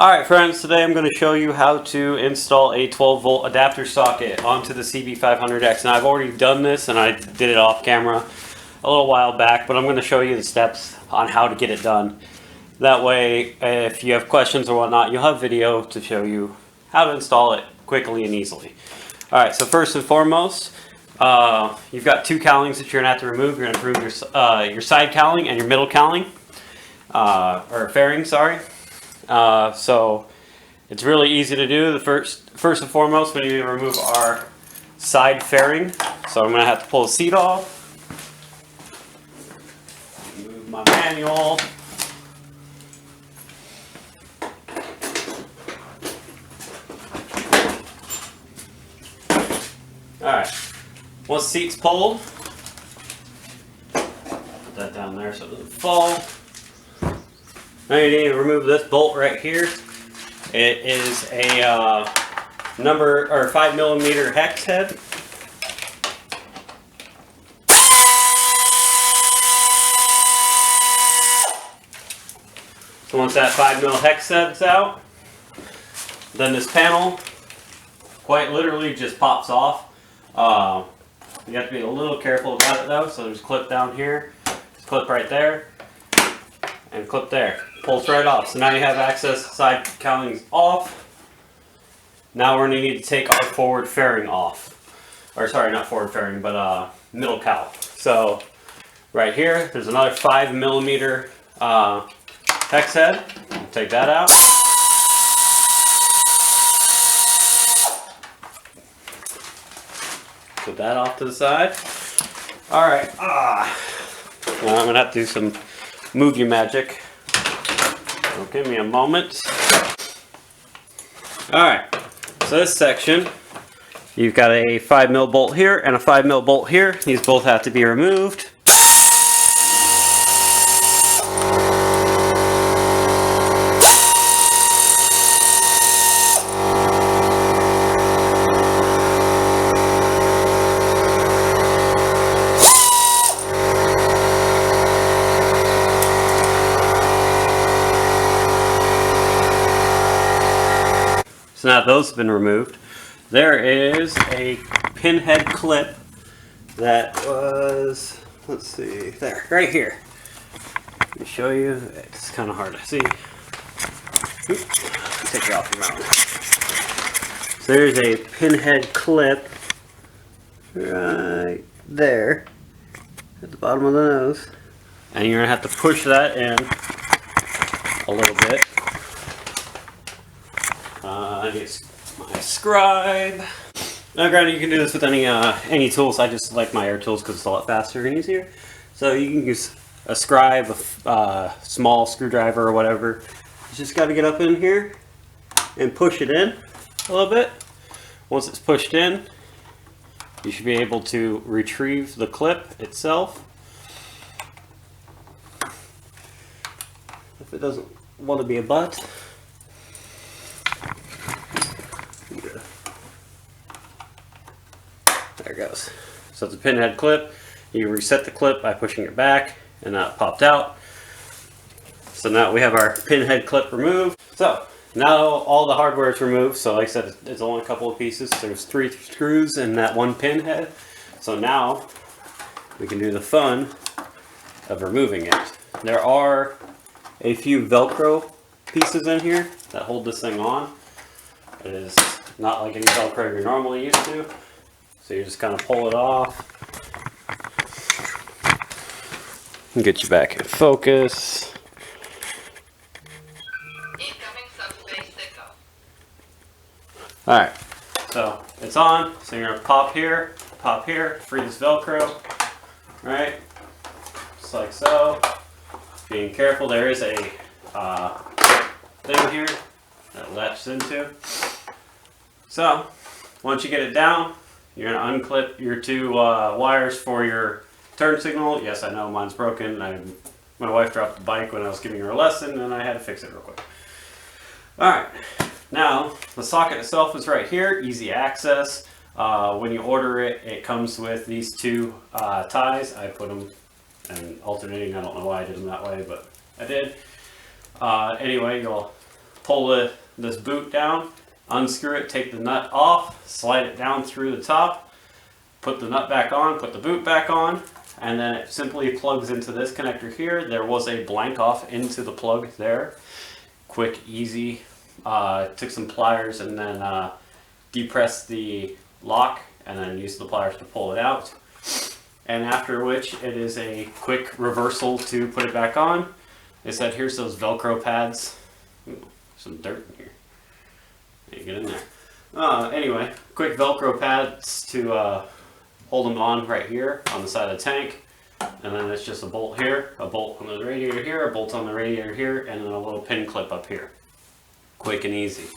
Alright friends, today I'm going to show you how to install a 12 volt adapter socket onto the CB500X. Now I've already done this and I did it off camera a little while back, but I'm going to show you the steps on how to get it done. That way, if you have questions or whatnot, you'll have video to show you how to install it quickly and easily. Alright, so first and foremost, you've got two cowlings that you're going to have to remove. You're going to remove your side cowling and your middle cowling, or fairing, sorry. So it's really easy to do. The first and foremost, we need to remove our side fairing. So I'm going to have to pull the seat off. Move my manual. Alright, once the seat's pulled, put that down there so it doesn't fall. Now you need to remove this bolt right here. It is a 5mm hex head. So once that 5mm hex head's out, then this panel quite literally just pops off. You have to be a little careful about it though. So there's a clip down here, there's a clip right there, and a clip there. Pulls right off. So now you have access side cowlings off. Now we're going to need to take our forward fairing off. Or sorry, not forward fairing, but middle cowl. So right here, there's another 5mm hex head. Take that out. Put that off to the side. Alright. Now I'm going to have to do some movie magic. So give me a moment. Alright, so this section, you've got a 5mm bolt here and a 5mm bolt here. These both have to be removed. So now those have been removed. There is a pinhead clip that was, let's see, there, right here. Let me show you. It's kind of hard to see. Oops. Take it off your mouth. So there's a pinhead clip right there at the bottom of the nose. And you're going to have to push that in a little bit. I get my scribe. Now granted, you can do this with any tools. I just like my air tools because it's a lot faster and easier. So you can use a scribe, a small screwdriver or whatever. You just got to get up in here and push it in a little bit. Once it's pushed in, you should be able to retrieve the clip itself. If it doesn't want to be a butt. There it goes. So it's a pinhead clip. You reset the clip by pushing it back, and now it popped out. So now we have our pinhead clip removed. So now all the hardware is removed. So like I said, it's only a couple of pieces. There's 3 screws and that one pinhead. So now we can do the fun of removing it. There are a few Velcro pieces in here that hold this thing on. It is not like any Velcro you're normally used to. So you just kind of pull it off and get you back in focus. Alright, so it's on. So you're going to pop here, free this Velcro, right? Just like so. Being careful, there is a thing here that latches into. So once you get it down, you're going to unclip your 2 wires for your turn signal. Yes, I know mine's broken. My wife dropped the bike when I was giving her a lesson and I had to fix it real quick. Alright, now the socket itself is right here, easy access. When you order it, it comes with these 2 ties. I put them in alternating. I don't know why I did them that way, but I did. Anyway, you'll pull this boot down, unscrew it, take the nut off, slide it down through the top, put the nut back on, put the boot back on, and then it simply plugs into this connector here. There was a blank off into the plug there. Quick, easy. Took some pliers and then depressed the lock and then used the pliers to pull it out. And after which it is a quick reversal to put it back on. They said here's those Velcro pads. Ooh, some dirt in here. You get in there. Anyway, quick Velcro pads to hold them on right here on the side of the tank. And then it's just a bolt here, a bolt on the radiator here, a bolt on the radiator here, and then a little pin clip up here. Quick and easy.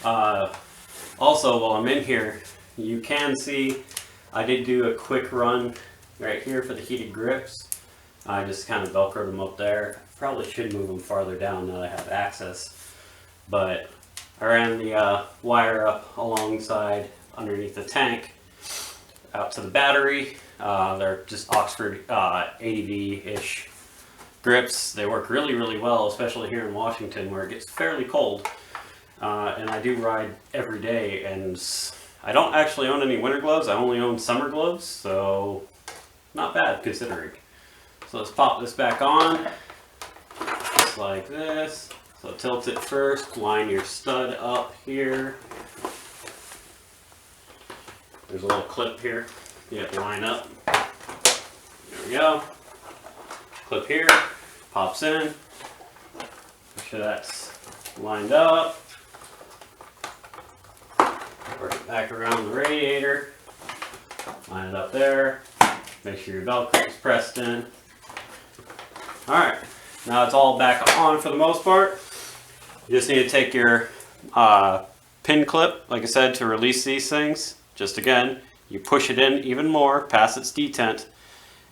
Also, while I'm in here, you can see I did do a quick run right here for the heated grips. I just kind of Velcroed them up there. Probably should move them farther down now that I have access. But I ran the wire up alongside underneath the tank out to the battery. They're just Oxford 80V-ish grips. They work really, really well, especially here in Washington where it gets fairly cold. And I do ride every day, and I don't actually own any winter gloves. I only own summer gloves, so not bad considering. So let's pop this back on, just like this. So tilt it first, line your stud up here. There's a little clip here you have to line up. There we go. Clip here, pops in. Make sure that's lined up. Work it back around the radiator. Line it up there. Make sure your Velcro is pressed in. Alright, now it's all back on for the most part. You just need to take your pin clip, like I said, to release these things. Just again, you push it in even more past its detent,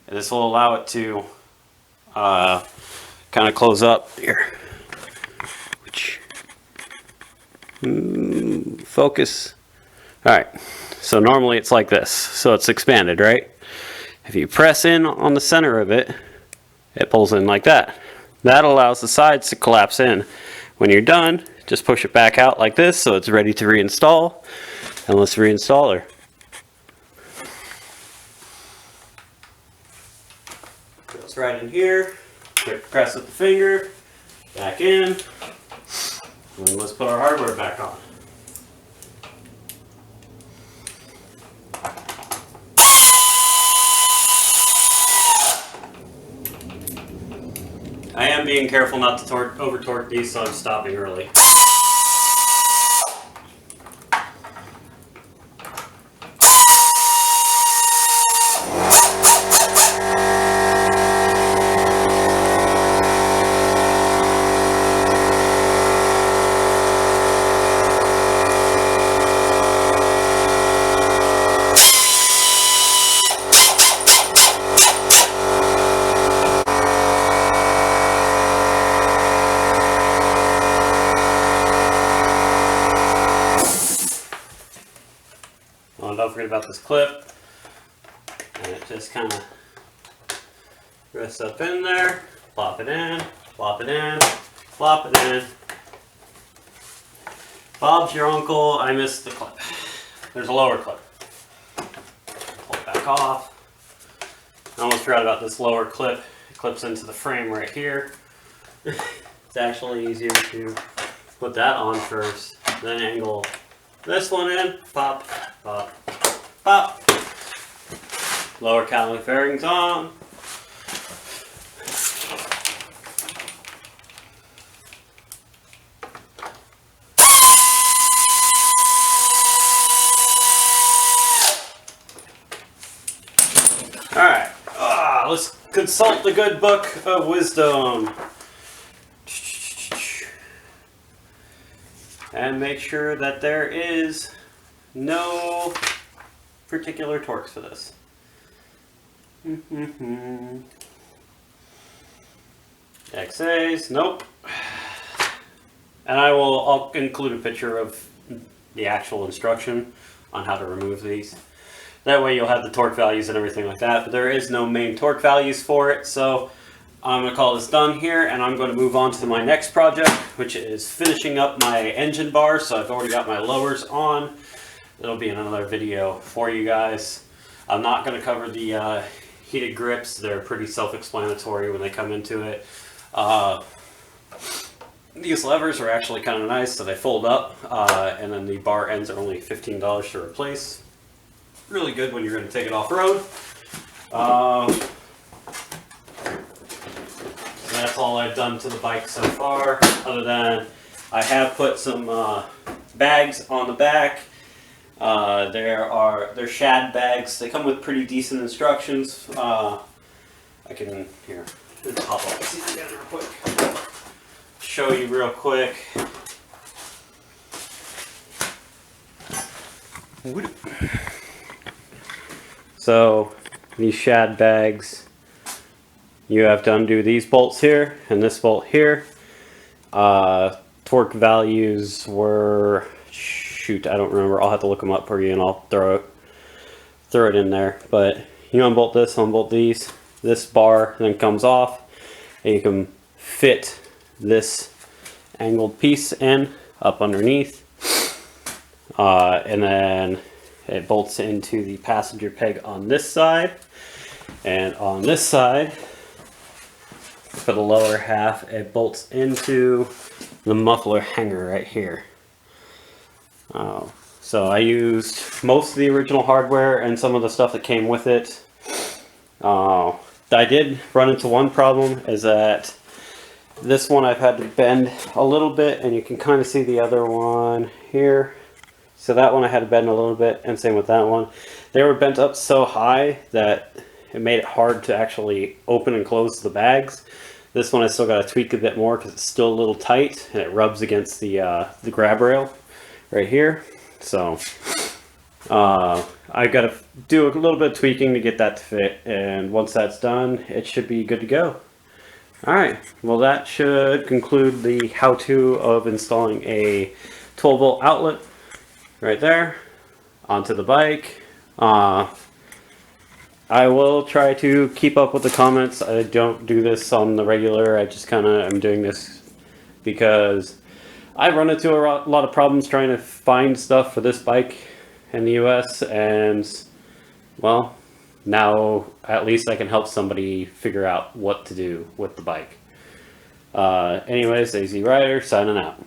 and this will allow it to kind of close up here. Focus. Alright, so normally it's like this, so it's expanded, right? If you press in on the center of it, it pulls in like that. That allows the sides to collapse in. When you're done, just push it back out like this so it's ready to reinstall. And let's reinstall her. Goes right in here. Quick press with the finger. Back in. And let's put our hardware back on. I am being careful not to over torque these, so I'm stopping early. Don't forget about this clip, and it just kind of rests up in there. Plop it in, plop it in, plop it in. Bob's your uncle. I missed the clip. There's a lower clip. Pull it back off. I almost forgot about this lower clip. It clips into the frame right here. It's actually easier to put that on first, then angle this one in. Pop, pop, pop. Lower cowling fairings on. Alright, let's consult the good book of wisdom. And make sure that there is no particular torques for this. XAs, nope. And I'll include a picture of the actual instruction on how to remove these. That way you'll have the torque values and everything like that, but there is no main torque values for it, so I'm going to call this done here, and I'm going to move on to my next project, which is finishing up my engine bar. So I've already got my lowers on. It'll be in another video for you guys. I'm not going to cover the heated grips. They're pretty self-explanatory when they come into it. These levers are actually kind of nice, so they fold up, and then the bar ends are only $15 to replace. Really good when you're going to take it off-road. That's all I've done to the bike so far, other than I have put some bags on the back. They're shad bags. They come with pretty decent instructions. I can, here, let's hop up and see if I can real quick. Show you real quick. So, these shad bags, you have to undo these bolts here and this bolt here. Torque values were, shoot, I don't remember. I'll have to look them up for you and I'll throw it in there. But you unbolt this, unbolt these. This bar then comes off, and you can fit this angled piece in up underneath. And then it bolts into the passenger peg on this side. And on this side, for the lower half, it bolts into the muffler hanger right here. So I used most of the original hardware and some of the stuff that came with it. I did run into one problem, is that this one I've had to bend a little bit, and you can kind of see the other one here. So that one I had to bend a little bit, and same with that one. They were bent up so high that it made it hard to actually open and close the bags. This one I still got to tweak a bit more because it's still a little tight, and it rubs against the grab rail right here. So I've got to do a little bit of tweaking to get that to fit, and once that's done, it should be good to go. Alright, well that should conclude the how-to of installing a 12-volt outlet right there onto the bike. I will try to keep up with the comments. I don't do this on the regular. I just kind of am doing this because I run into a lot of problems trying to find stuff for this bike in the US, and well, now at least I can help somebody figure out what to do with the bike. Anyways, AZ Rider signing out.